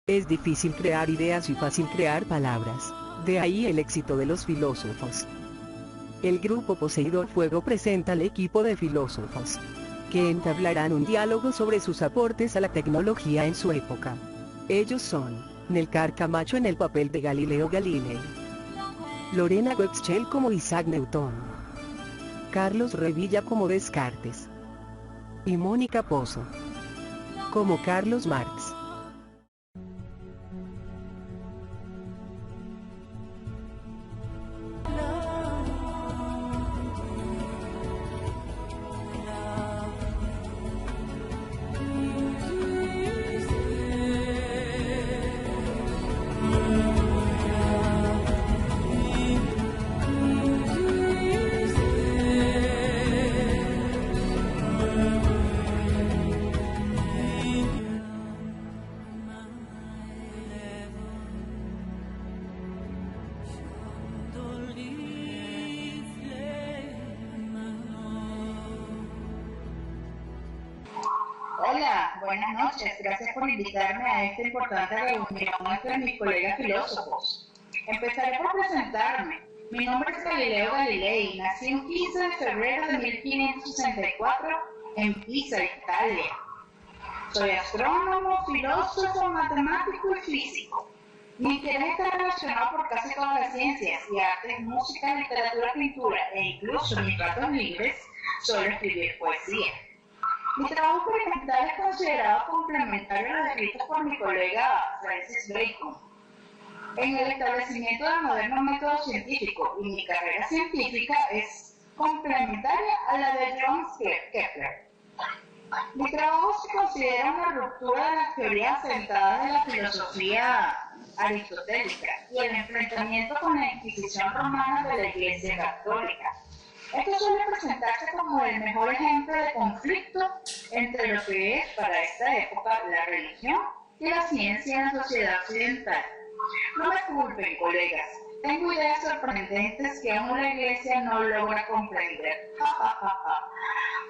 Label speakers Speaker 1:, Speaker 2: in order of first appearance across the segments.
Speaker 1: Es difícil crear ideas y fácil crear palabras. De ahí el éxito de los filósofos. El grupo Poseidón Fuego presenta al equipo de filósofos que entablarán un diálogo sobre sus aportes a la tecnología en su época. Ellos son Nelcar Camacho en el papel de Galileo Galilei, Lorena Goexchel como Isaac Newton, Carlos Revilla como Descartes y Mónica Pozo como Carlos Marx.
Speaker 2: Hola, buenas noches. Gracias por invitarme a esta importante reunión entre mis colegas filósofos. Empezaré por presentarme. Mi nombre es Galileo Galilei. Nací el 15 de febrero de 1564 en Pisa, Italia. Soy astrónomo, filósofo, matemático y físico. Mi interés está relacionado por casi todas las ciencias y artes, música, literatura, pintura e incluso en mis ratos libres suelo escribir poesía. Mi trabajo experimental es considerado complementario a los escritos por mi colega Francis Bacon en el establecimiento del moderno método científico, y mi carrera científica es complementaria a la de John Kepler. Mi trabajo se considera una ruptura de las teorías sentadas en la filosofía aristotélica y el enfrentamiento con la Inquisición romana de la Iglesia Católica. Esto suele presentarse como el mejor ejemplo de conflicto entre lo que es para esta época la religión y la ciencia en la sociedad occidental. No me culpen, colegas, tengo ideas sorprendentes que aún la Iglesia no logra comprender.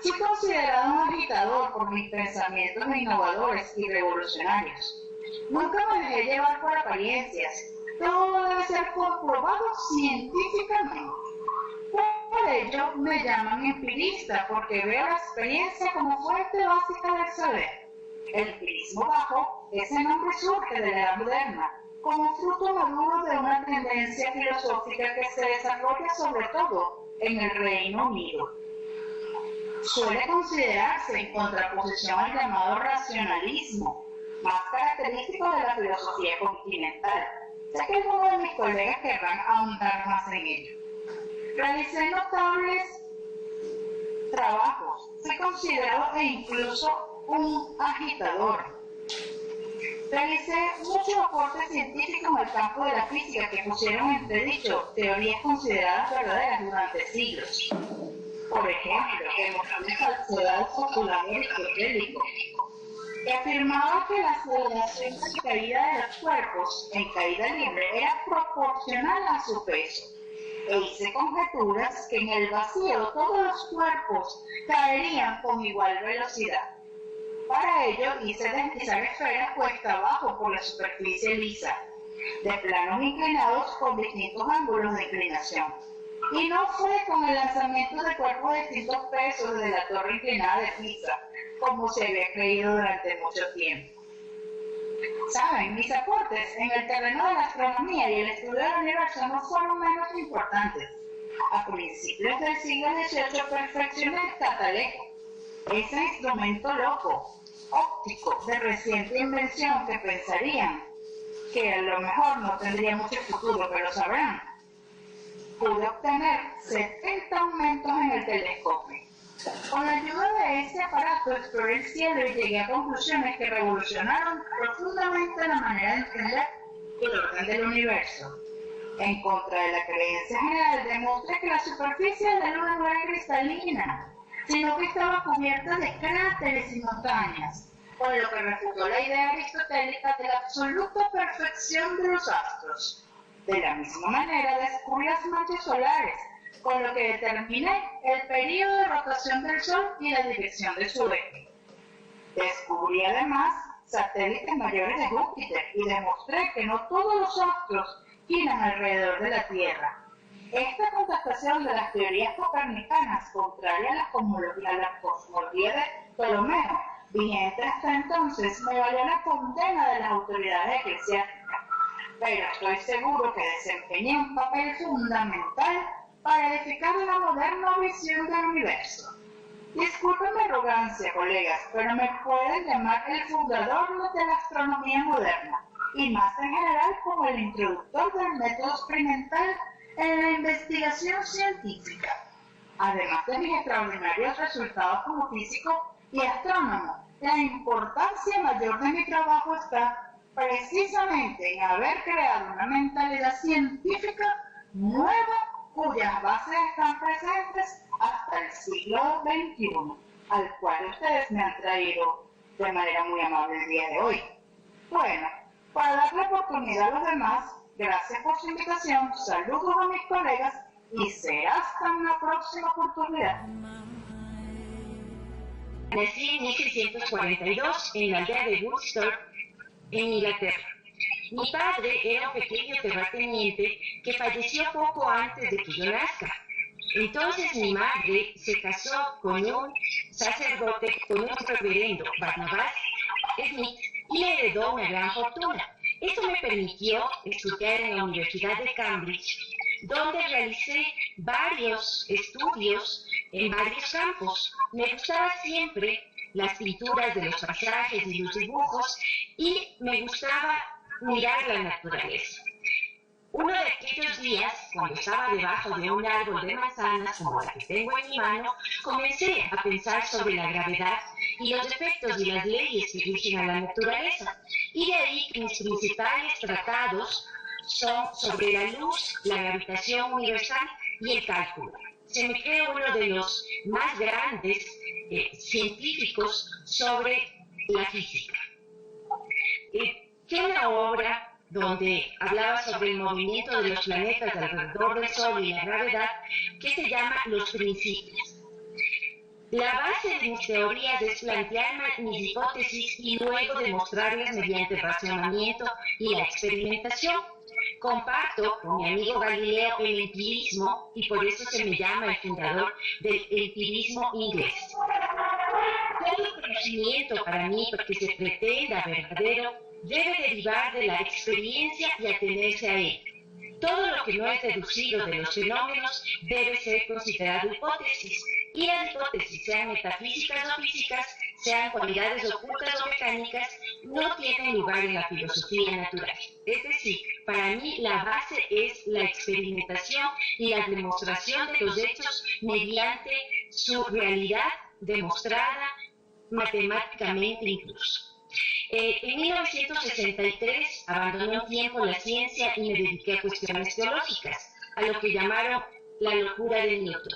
Speaker 2: Soy considerado un agitador por mis pensamientos innovadores y revolucionarios. Nunca me dejé llevar por apariencias. Todo debe ser comprobado científicamente. Por ello me llaman empirista, porque veo la experiencia como fuente básica del saber. El empirismo bajo, ese nombre surge de la edad moderna, como fruto maduro de una tendencia filosófica que se desarrolla sobre todo en el Reino Unido. Suele considerarse en contraposición al llamado racionalismo, más característico de la filosofía continental. Sé que algunos de mis colegas querrán ahondar más en ello. Realicé notables trabajos, fui considerado e incluso un agitador. Realicé muchos aportes científicos en el campo de la física que pusieron en entredicho teorías consideradas verdaderas durante siglos. Por ejemplo, demostré falsedades postulado aristotélico, que afirmaba que la aceleración de caída de los cuerpos en caída libre era proporcional a su peso. E hice conjeturas que en el vacío todos los cuerpos caerían con igual velocidad. Para ello hice deslizar esferas cuesta abajo por la superficie lisa, de planos inclinados con distintos ángulos de inclinación. Y no fue con el lanzamiento de cuerpos de distintos pesos desde la torre inclinada de Pisa, como se había creído durante mucho tiempo. Saben, mis aportes en el terreno de la astronomía y el estudio del universo no fueron menos importantes. A principios del siglo XVIII perfeccioné el catalejo, ese instrumento loco, óptico, de reciente invención que pensarían que a lo mejor no tendría mucho futuro, pero sabrán. Pude obtener 70 aumentos en el telescopio. Con la ayuda de este aparato exploré el cielo y llegué a conclusiones que revolucionaron profundamente la manera de entender el orden del universo. En contra de la creencia general, demostré que la superficie de la Luna no era cristalina, sino que estaba cubierta de cráteres y montañas, con lo que refutó la idea aristotélica de la absoluta perfección de los astros. De la misma manera, descubrí las manchas solares, con lo que determiné el periodo de rotación del Sol y la dirección de su eje. Descubrí además satélites mayores de Júpiter y demostré que no todos los astros giran alrededor de la Tierra. Esta contestación de las teorías copernicanas, contraria a la cosmología de Ptolomeo, vigente hasta entonces, me valió la condena de las autoridades eclesiásticas, pero estoy seguro que desempeñé un papel fundamental para edificar una moderna visión del universo. Disculpen mi arrogancia, colegas, pero me pueden llamar el fundador de la astronomía moderna, y más en general como el introductor del método experimental en la investigación científica. Además de mis extraordinarios resultados como físico y astrónomo, la importancia mayor de mi trabajo está precisamente en haber creado una mentalidad científica nueva cuyas bases están presentes hasta el siglo XXI, al cual ustedes me han traído de manera muy amable el día de hoy. Bueno, para darle oportunidad a los demás, gracias por su invitación, saludos a mis colegas y será hasta una próxima oportunidad.
Speaker 3: Nací en 1642 en la aldea de Woodstock, en Inglaterra. Mi padre era un pequeño terrateniente que falleció poco antes de que yo nazca. Entonces mi madre se casó con un sacerdote, con un reverendo, Barnabas Smith, y le heredó una gran fortuna. Eso me permitió estudiar en la Universidad de Cambridge, donde realicé varios estudios en varios campos. Me gustaban siempre las pinturas de los paisajes y los dibujos, y me gustaba mirar la naturaleza. Uno de aquellos días, cuando estaba debajo de un árbol de manzanas como la que tengo en mi mano, comencé a pensar sobre la gravedad y los efectos y las leyes que rigen a la naturaleza. Y de ahí que mis principales tratados son sobre la luz, la gravitación universal y el cálculo. Se me cree uno de los más grandes científicos sobre la física. Fue una obra donde hablaba sobre el movimiento de los planetas alrededor del Sol y la gravedad, que se llama Los Principios. La base de mis teorías es plantear mis hipótesis y luego demostrarlas mediante el razonamiento y la experimentación. Comparto con mi amigo Galileo el empirismo y por eso se me llama el fundador del empirismo inglés. Todo conocimiento para mí, porque se pretenda verdadero, debe derivar de la experiencia y atenerse a él. Todo lo que no es deducido de los fenómenos debe ser considerado hipótesis, y las hipótesis, sean metafísicas o físicas, sean cualidades ocultas o mecánicas, no tienen lugar en la filosofía natural. Es decir, para mí la base es la experimentación y la demostración de los hechos mediante su realidad demostrada matemáticamente incluso. En 1963 abandoné un tiempo la ciencia y me dediqué a cuestiones teológicas, a lo que llamaron la locura de Newton.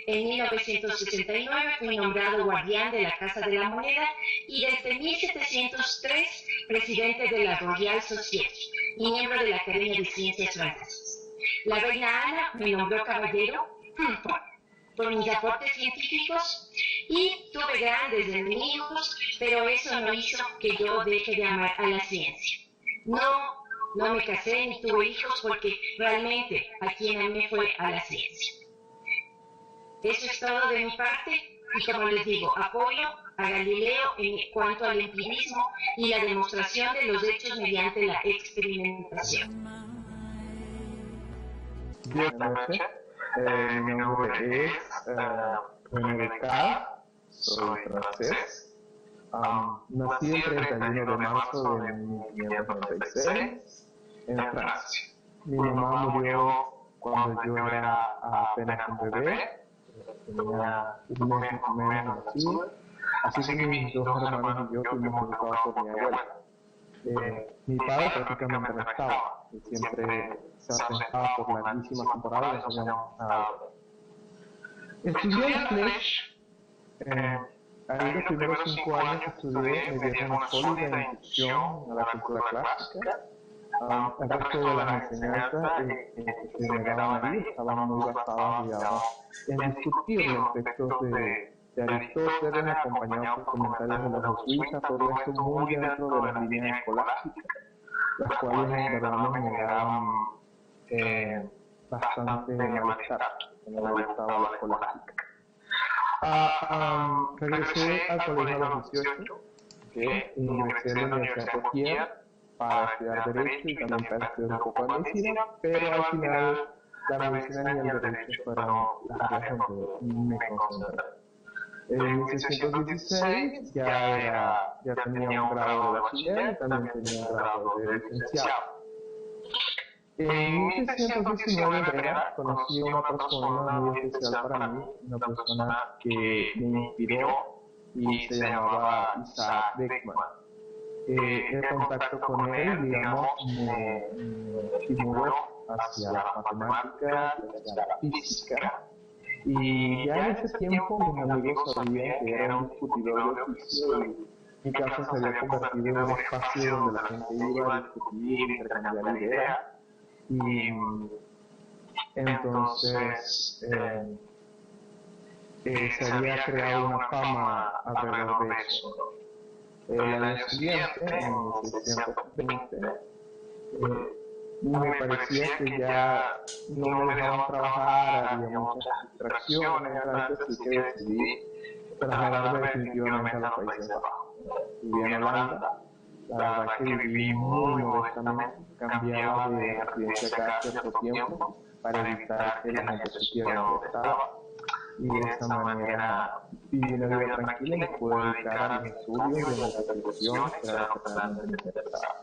Speaker 3: En 1969 fui nombrado guardián de la Casa de la Moneda y desde 1703 presidente de la Royal Society y miembro de la Academia de Ciencias Francesas. La reina Ana me nombró caballero por mis aportes científicos y tuve grandes enemigos, pero eso no hizo que yo deje de amar a la ciencia. No me casé ni tuve hijos porque realmente a quien amé fue a la ciencia. Eso es todo de mi parte y, como les digo, apoyo a Galileo en cuanto al empirismo y la demostración de los hechos mediante la experimentación.
Speaker 4: Buenas noches, mi nombre es René Descartes, soy francés. Nací el 31 de marzo de 1596 en Francia. Mi mamá murió cuando yo era apenas un bebé, tenía un mes más o menos nacido, así que mis dos hermanos y yo fuimos educados por mi abuela. Mi padre prácticamente no estaba, y siempre se ausentaba por larguísimas temporadas y no sabíamos nada. Estudié inglés. Ahí los primeros 5 años estudié, me dieron una sólida inducción a la cultura clásica. El resto de las enseñanzas que me daban ahí estaban muy basadas, digamos, en discutir los textos de Aristóteles, acompañado por comentarios de los jesuitas, todo esto muy dentro de las líneas escolásticas, las cuales en verdad me generaban bastante malestar, no me gustaba la escolástica. Regresé al colegio a los 18, ingresé en la Universidad de Kiev para estudiar Derecho y también para estudiar un poco de Medicina, pero al final la Medicina y el Derecho fueron las áreas donde me concentré. En 1616 ya tenía un grado de bachiller y también tenía un grado de licenciado. En 1619 en Brera conocí a una persona muy especial para mí, una persona que me inspiró y se llamaba Isaac Beckman. El contacto con él, digamos, me estimuló hacia la matemática, hacia la física. Y ya en ese tiempo mis amigos sabían que era un discutidor de oficio y mi casa se había convertido en un espacio donde la gente iba a discutir, intercambiar ideas. Y entonces se había creado una fama alrededor de eso. El año siguiente, en 1620, me parecía que ya no me dejaban trabajar, había muchas distracciones, así que decidí trasladarme definitivamente a los Países Bajos. Vivía en Holanda, la verdad que viví muy modestamente, cambiaba de residencia cada cierto tiempo para evitar que la gente supiera dónde estaba. Y de esa manera viví una vida tranquila y me pude dedicar a mis estudios y a las atribuciones, que era lo que realmente me interesaba.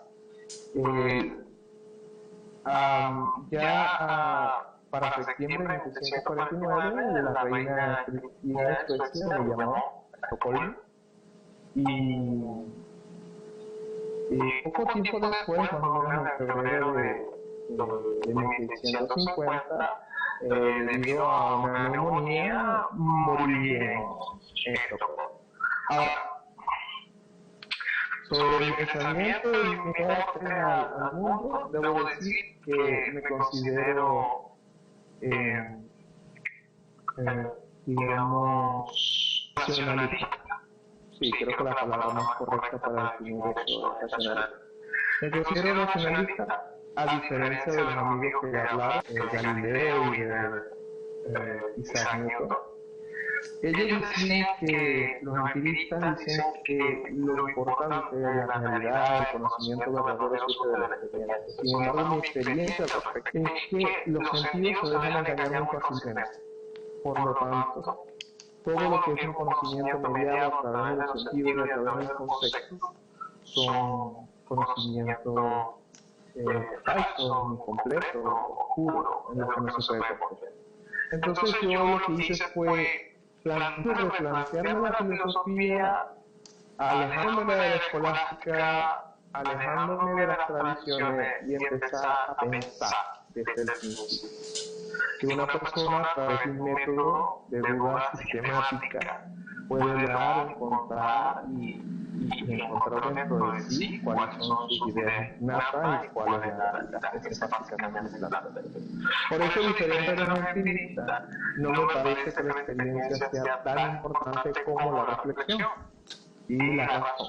Speaker 4: Para septiembre de 1749, la reina Cristina de Suecia me llamó a Estocolmo y poco tiempo después, más o menos en febrero de 1650, debido a una neumonía, morí en Estocolmo. Ahora, sobre el pensamiento y mi muerte al mundo, debo decir que me considero, digamos, nacionalista. Sí, creo que la palabra más correcta para definir eso es nacionalista. Me considero nacionalista, a diferencia de los amigos que hablaron, Galileo y Isaac Newton. Ellos dicen que, los empiristas dicen que lo importante es la realidad, el conocimiento verdadero surge de la experiencia. Sin embargo, mi experiencia al respecto es que los sentidos se dejan engañar muy fácilmente. Por lo tanto, todo lo que es un conocimiento mediado a través de los sentidos y a través de los conceptos son conocimientos falsos, incompletos, oscuros, en los que no se puede comprender. Entonces yo lo que hice fue replantearme la filosofía, alejándome de la escolástica, alejándome de las tradiciones y empezar a pensar desde el principio. Que una persona a través de un método de duda sistemática puede lograr encontrar y encontrar dentro de sí cuáles son sus ideas natas y cuáles las básicamente plantas. Por eso, diferente de los empiristas, no me parece que la experiencia sea tan importante como la reflexión y la razón.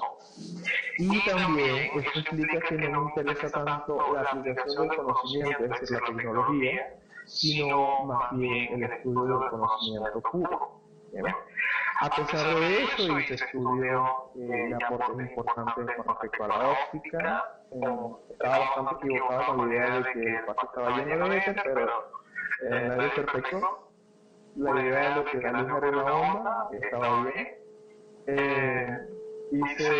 Speaker 4: Y también esto implica que no me interesa tanto la aplicación del conocimiento, es decir, la tecnología, sino más bien el estudio del conocimiento puro. ¿Bien? A pesar de eso, hice estudios de aportes importantes con respecto a la óptica. Estaba bastante equivocado con la idea de que el espacio estaba lleno de éter, pero nadie es perfecto. La idea de que la luz era una onda estaba bien. Hice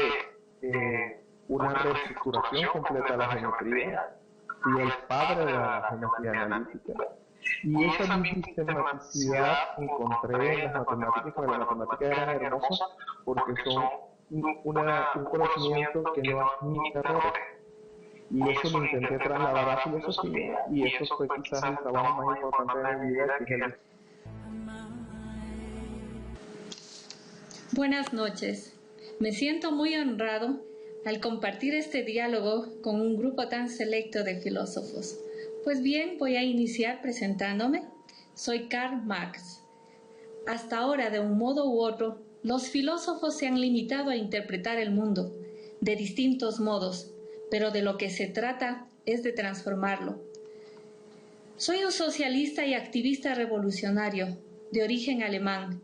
Speaker 4: una reestructuración completa de la geometría. Fui el padre de la geometría analítica. Y esa misma sistematicidad encontré en las matemáticas, porque las matemáticas eran hermosas porque son un conocimiento que no admite errores. Y eso lo intenté trasladar a la filosofía, y eso fue quizás el trabajo más importante de mi vida, que es el...
Speaker 5: Buenas noches. Me siento muy honrado al compartir este diálogo con un grupo tan selecto de filósofos. Pues bien, voy a iniciar presentándome. Soy Karl Marx. Hasta ahora, de un modo u otro, los filósofos se han limitado a interpretar el mundo de distintos modos, pero de lo que se trata es de transformarlo. Soy un socialista y activista revolucionario, de origen alemán.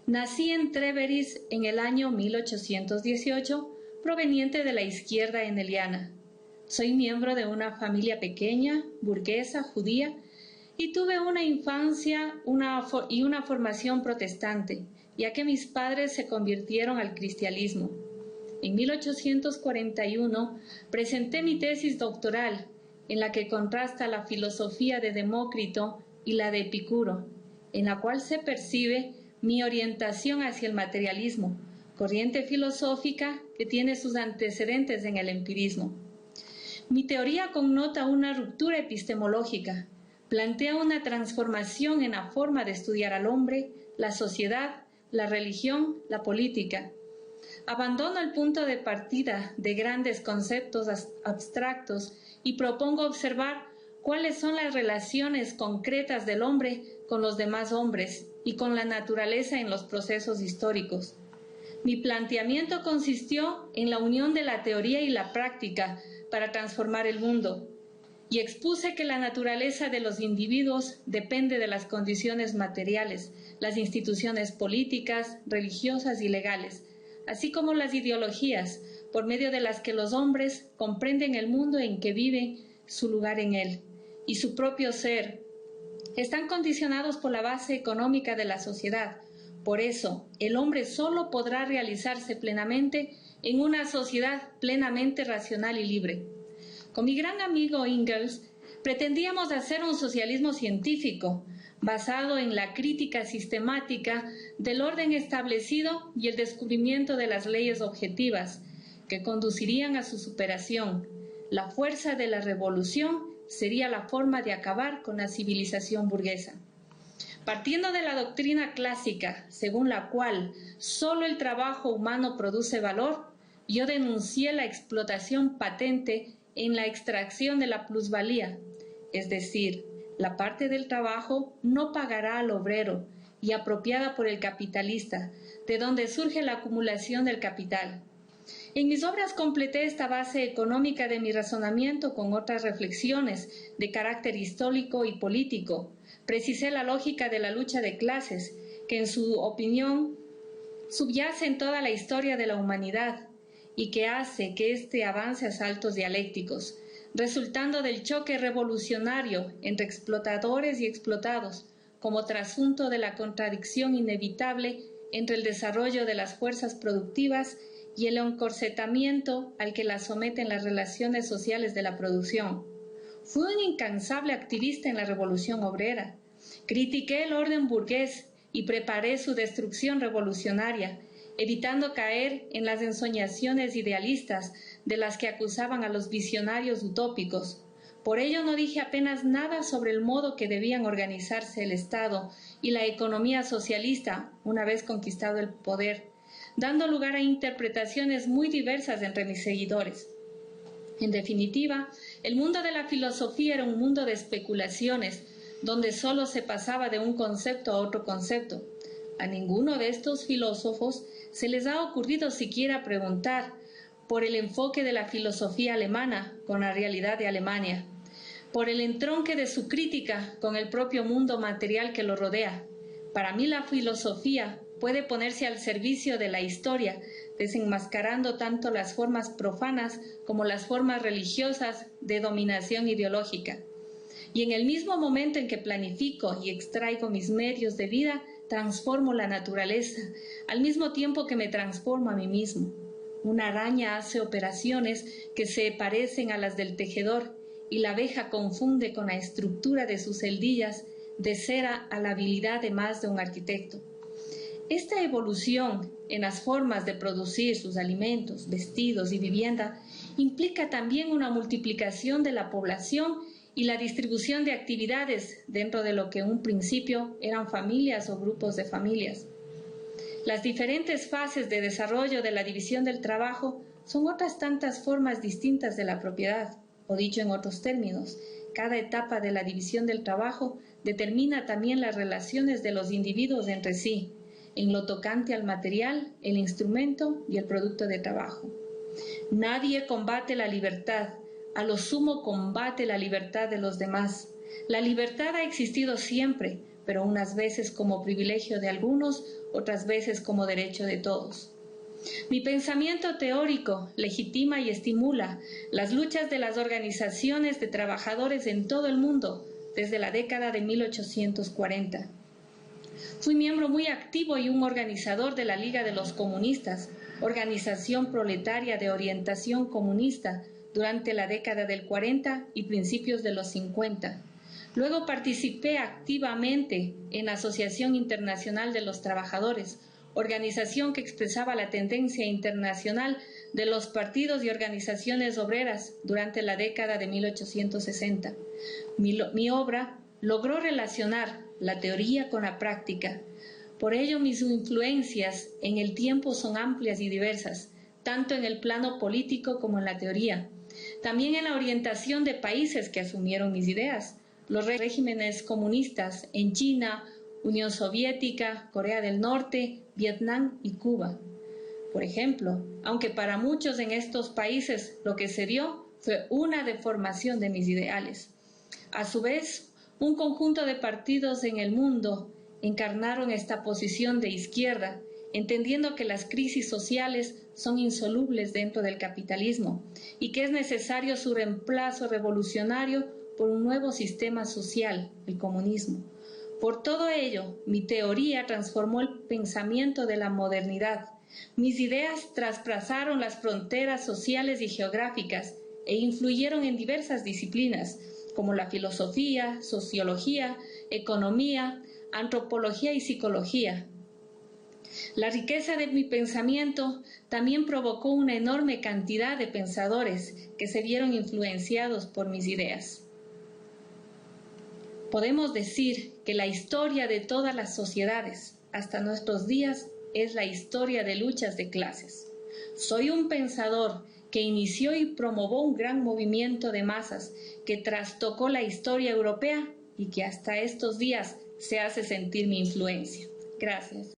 Speaker 5: Nací en Treveris en el año 1818, proveniente de la izquierda eneliana. Soy miembro de una familia pequeña, burguesa, judía, y tuve una infancia y una formación protestante, ya que mis padres se convirtieron al cristianismo. En 1841 presenté mi tesis doctoral, en la que contrasta la filosofía de Demócrito y la de Epicuro, en la cual se percibe mi orientación hacia el materialismo, corriente filosófica que tiene sus antecedentes en el empirismo. Mi teoría connota una ruptura epistemológica, plantea una transformación en la forma de estudiar al hombre, la sociedad, la religión, la política. Abandono el punto de partida de grandes conceptos abstractos y propongo observar cuáles son las relaciones concretas del hombre con los demás hombres y con la naturaleza en los procesos históricos. Mi planteamiento consistió en la unión de la teoría y la práctica para transformar el mundo, y expuse que la naturaleza de los individuos depende de las condiciones materiales, las instituciones políticas, religiosas y legales, así como las ideologías, por medio de las que los hombres comprenden el mundo en que viven, su lugar en él, y su propio ser. Están condicionados por la base económica de la sociedad. Por eso, el hombre solo podrá realizarse plenamente en una sociedad plenamente racional y libre. Con mi gran amigo Engels, pretendíamos hacer un socialismo científico, basado en la crítica sistemática del orden establecido y el descubrimiento de las leyes objetivas, que conducirían a su superación. La fuerza de la revolución sería la forma de acabar con la civilización burguesa. Partiendo de la doctrina clásica, según la cual solo el trabajo humano produce valor, yo denuncié la explotación patente en la extracción de la plusvalía, es decir, la parte del trabajo no pagará al obrero y apropiada por el capitalista, de donde surge la acumulación del capital. En mis obras completé esta base económica de mi razonamiento con otras reflexiones de carácter histórico y político. Precisé la lógica de la lucha de clases, que en su opinión subyace en toda la historia de la humanidad y que hace que éste avance a saltos dialécticos, resultando del choque revolucionario entre explotadores y explotados, como trasunto de la contradicción inevitable entre el desarrollo de las fuerzas productivas y el encorsetamiento al que las someten las relaciones sociales de la producción. Fui un incansable activista en la Revolución Obrera. Critiqué el orden burgués y preparé su destrucción revolucionaria, evitando caer en las ensoñaciones idealistas de las que acusaban a los visionarios utópicos. Por ello no dije apenas nada sobre el modo que debían organizarse el Estado y la economía socialista una vez conquistado el poder, dando lugar a interpretaciones muy diversas entre mis seguidores. En definitiva, el mundo de la filosofía era un mundo de especulaciones, donde solo se pasaba de un concepto a otro concepto. A ninguno de estos filósofos se les ha ocurrido siquiera preguntar por el enfoque de la filosofía alemana con la realidad de Alemania, por el entronque de su crítica con el propio mundo material que lo rodea. Para mí la filosofía puede ponerse al servicio de la historia, desenmascarando tanto las formas profanas como las formas religiosas de dominación ideológica. Y en el mismo momento en que planifico y extraigo mis medios de vida, transformo la naturaleza, al mismo tiempo que me transformo a mí mismo. Una araña hace operaciones que se parecen a las del tejedor y la abeja confunde con la estructura de sus celdillas de cera a la habilidad de más de un arquitecto. Esta evolución en las formas de producir sus alimentos, vestidos y vivienda implica también una multiplicación de la población y la distribución de actividades dentro de lo que en un principio eran familias o grupos de familias. Las diferentes fases de desarrollo de la división del trabajo son otras tantas formas distintas de la propiedad, o dicho en otros términos, cada etapa de la división del trabajo determina también las relaciones de los individuos entre sí, en lo tocante al material, el instrumento y el producto de trabajo. Nadie combate la libertad, a lo sumo combate la libertad de los demás. La libertad ha existido siempre, pero unas veces como privilegio de algunos, otras veces como derecho de todos. Mi pensamiento teórico legitima y estimula las luchas de las organizaciones de trabajadores en todo el mundo desde la década de 1840. Fui miembro muy activo y un organizador de la Liga de los Comunistas, organización proletaria de orientación comunista durante la década del 40 y principios de los 50. Luego participé activamente en la Asociación Internacional de los Trabajadores, organización que expresaba la tendencia internacional de los partidos y organizaciones obreras durante la década de 1860. Mi obra logró relacionar la teoría con la práctica. Por ello, mis influencias en el tiempo son amplias y diversas, tanto en el plano político como en la teoría. También en la orientación de países que asumieron mis ideas, los regímenes comunistas en China, Unión Soviética, Corea del Norte, Vietnam y Cuba. Por ejemplo, aunque para muchos en estos países lo que se dio fue una deformación de mis ideales. A su vez, un conjunto de partidos en el mundo encarnaron esta posición de izquierda, entendiendo que las crisis sociales son insolubles dentro del capitalismo y que es necesario su reemplazo revolucionario por un nuevo sistema social, el comunismo. Por todo ello, mi teoría transformó el pensamiento de la modernidad. Mis ideas traspasaron las fronteras sociales y geográficas e influyeron en diversas disciplinas, como la filosofía, sociología, economía, antropología y psicología. La riqueza de mi pensamiento también provocó una enorme cantidad de pensadores que se vieron influenciados por mis ideas. Podemos decir que la historia de todas las sociedades, hasta nuestros días, es la historia de luchas de clases. Soy un pensador que inició y promovió un gran movimiento de masas que trastocó la historia europea y que hasta estos días se hace sentir mi influencia. Gracias.